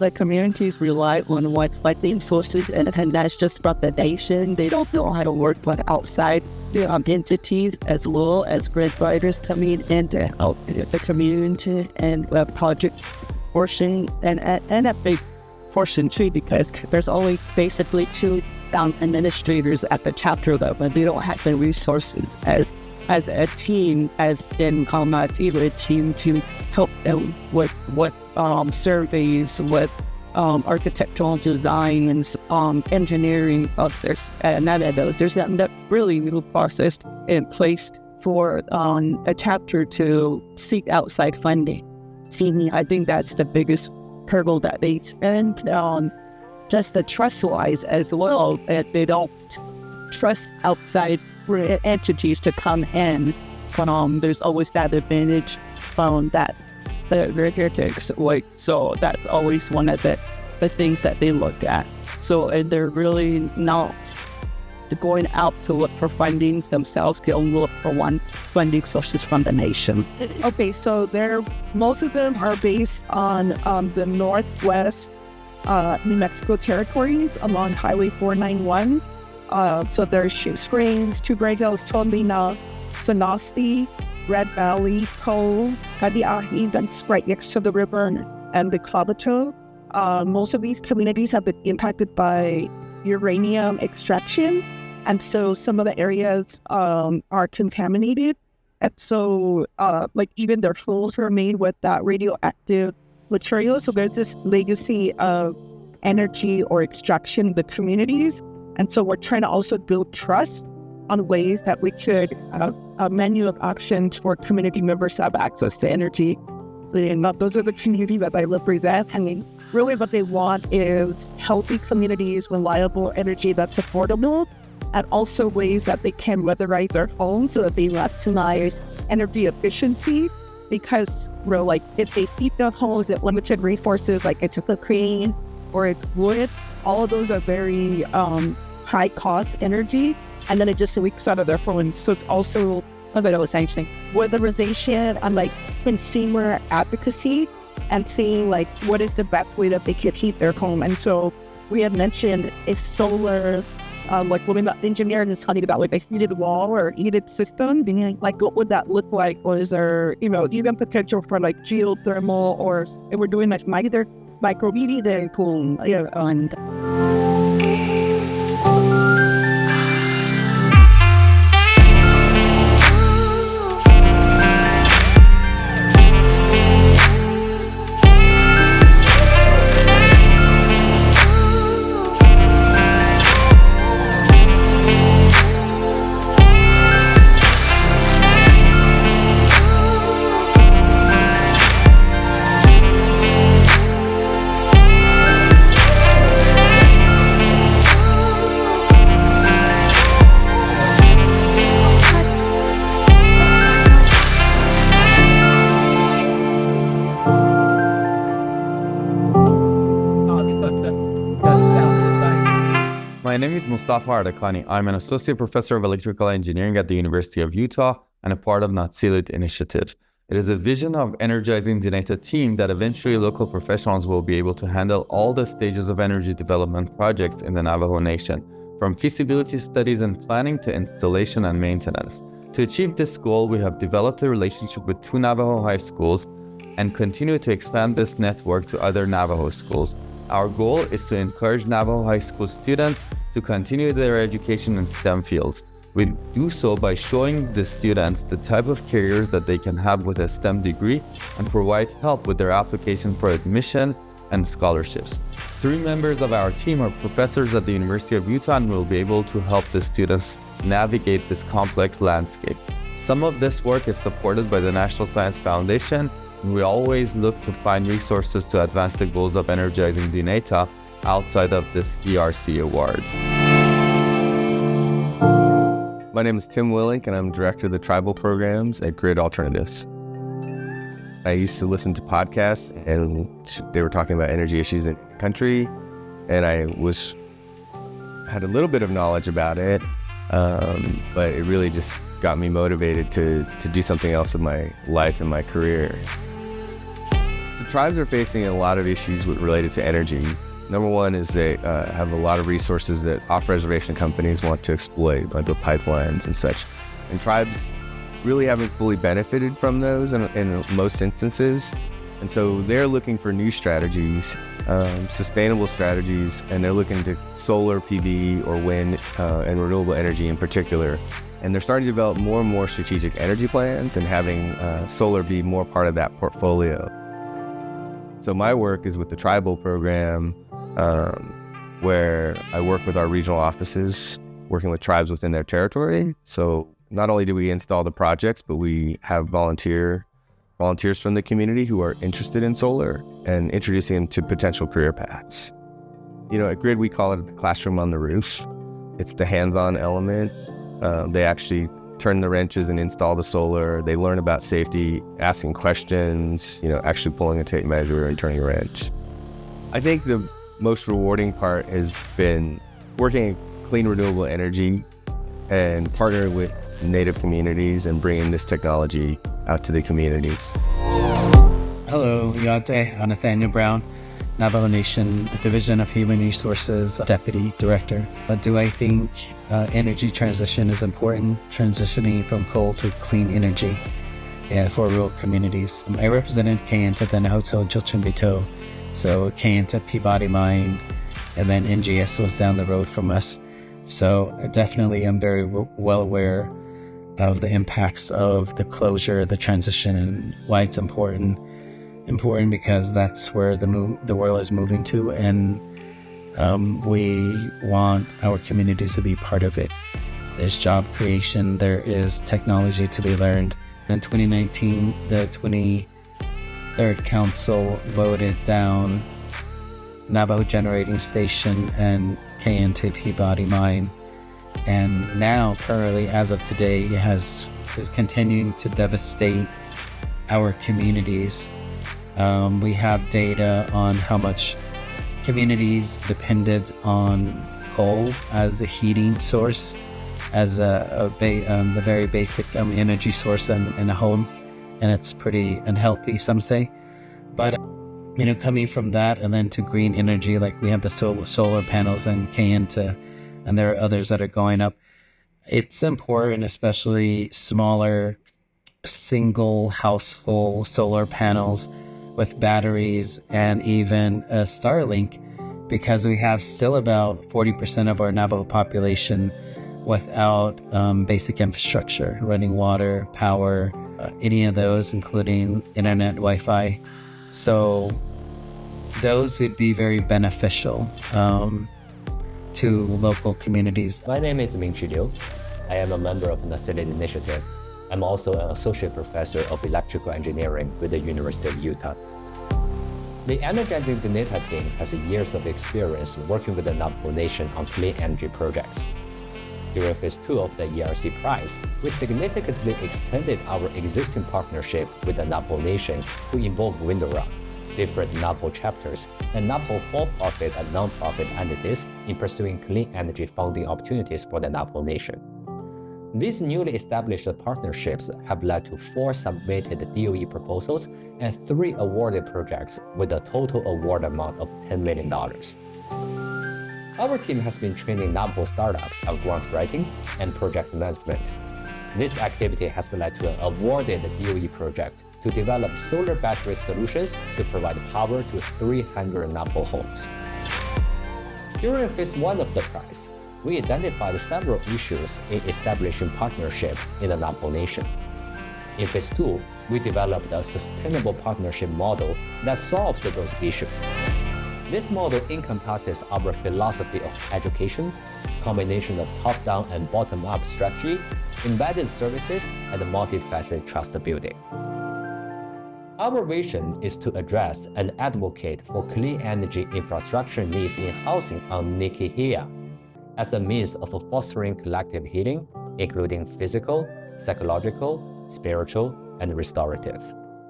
the communities rely on what funding sources, and that's just from the nation. They don't know how to work with outside entities, as well as grant writers coming in to help the community and project portion, and a big portion too, because there's only basically two administrators at the chapter level. They don't have the resources as a team, as in either a team to help them with surveys, with architectural designs, engineering process, none of those. There's not really new process in place for a chapter to seek outside funding. See, I think that's the biggest hurdle that they spend. Just the trust-wise as well, that they don't trust outside entities to come in. There's always that advantage that they're here to exploit. So that's always one of the things that they look at. So and they're really not going out to look for fundings themselves. They'll look for one funding sources from the nation. Okay, so most of them are based on the Northwest New Mexico territories along Highway 491. So there's Screens, Two Great Hills, Tolina, Sanasti, Red Valley, Cove, Kadiahi, that's right next to the river, and the Clavato. Most of these communities have been impacted by uranium extraction, and so some of the areas are contaminated. And so, even their schools are made with that radioactive material. So there's this legacy of energy or extraction in the communities. And so we're trying to also build trust on ways that we could have a menu of options for community members to have access to energy. And those are the communities that I represent. I mean, really what they want is healthy communities, reliable energy that's affordable, and also ways that they can weatherize their homes so that they maximize energy efficiency. Because if they heat their homes at limited resources, like it's cooking or it's wood, all of those are very high cost energy, and then it just leaks out of their homes. So it's also essentially weatherization and consumer advocacy, and seeing what is the best way that they could heat their home. And so we had mentioned a solar, when the engineer is talking about a heated wall or heated system, what would that look like? Or is there, even potential for geothermal, or if we're doing microheating pool, and My name is Mustafa Ardakani. I'm an associate professor of electrical engineering at the University of Utah and a part of Natsilit Initiative. It is a vision of Energizing Dinétah team that eventually local professionals will be able to handle all the stages of energy development projects in the Navajo Nation, from feasibility studies and planning to installation and maintenance. To achieve this goal, we have developed a relationship with 2 Navajo high schools and continue to expand this network to other Navajo schools. Our goal is to encourage Navajo high school students to continue their education in STEM fields. We do so by showing the students the type of careers that they can have with a STEM degree and provide help with their application for admission and scholarships. 3 members of our team are professors at the University of Utah and will be able to help the students navigate this complex landscape. Some of this work is supported by the National Science Foundation, and we always look to find resources to advance the goals of Energizing Dinétah outside of this ERC award. My name is Tim Willink, and I'm director of the tribal programs at Grid Alternatives. I used to listen to podcasts, and they were talking about energy issues in the country, and I had a little bit of knowledge about it, but it really just got me motivated to do something else in my life and my career. tribes are facing a lot of issues related to energy. Number one is they have a lot of resources that off-reservation companies want to exploit, like the pipelines and such. And tribes really haven't fully benefited from those in most instances. And so they're looking for new strategies, sustainable strategies, and they're looking to solar PV or wind and renewable energy in particular. And they're starting to develop more and more strategic energy plans and having solar be more part of that portfolio. So my work is with the tribal program, where I work with our regional offices, working with tribes within their territory. So not only do we install the projects, but we have volunteers from the community who are interested in solar and introducing them to potential career paths. You know, at Grid, we call it the classroom on the roof. It's the hands-on element. They actually turn the wrenches and install the solar. They learn about safety, asking questions, you know, actually pulling a tape measure and turning a wrench. I think the most rewarding part has been working in clean renewable energy and partnering with Native communities and bringing this technology out to the communities. Hello, Dinétah. I'm Nathaniel Brown, Navajo Nation Division of Human Resources Deputy Director. Do I think energy transition is important, transitioning from coal to clean energy for rural communities? I represented Kayenta Dinétah Jilchimbito, so Kayenta Peabody Mine, and then NGS was down the road from us. So definitely I'm very well aware of the impacts of the closure, the transition, and why it's important. Important because that's where the world is moving to, and we want our communities to be part of it. There's job creation, there is technology to be learned. In 2019, the 23rd Council voted down Navajo Generating Station and Kayenta Peabody Mine, and now currently, as of today, is continuing to devastate our communities. We have data on how much communities depended on coal as a heating source, as a very basic energy source in a home, and it's pretty unhealthy, some say. But you know, coming from that and then to green energy, like we have the solar panels and Kayenta, and there are others that are going up. It's important, especially smaller single household solar panels with batteries and even a Starlink, because we have still about 40% of our Navajo population without basic infrastructure, running water, power, any of those, including internet, Wi-Fi. So those would be very beneficial to local communities. My name is Ming-Chi Liu. I am a member of the City Initiative. I'm also an associate professor of electrical engineering with the University of Utah. The Energizing Dinétah team has years of experience working with the Navajo Nation on clean energy projects. During Phase 2 of the ERC prize, we significantly extended our existing partnership with the Navajo Nation to involve Windora, different Navajo chapters, and Navajo for-profit and non-profit entities in pursuing clean energy funding opportunities for the Navajo Nation. These newly established partnerships have led to 4 submitted DOE proposals and 3 awarded projects with a total award amount of $10 million. Our team has been training Navajo startups on grant writing and project management. This activity has led to an awarded DOE project to develop solar battery solutions to provide power to 300 Navajo homes. During Phase 1 of the prize, we identified several issues in establishing partnership in the Navajo Nation. In Phase 2, we developed a sustainable partnership model that solves those issues. This model encompasses our philosophy of education, combination of top-down and bottom-up strategy, embedded services, and multifaceted trust building. Our vision is to address and advocate for clean energy infrastructure needs in housing on Nikihia as a means of fostering collective healing, including physical, psychological, spiritual, and restorative.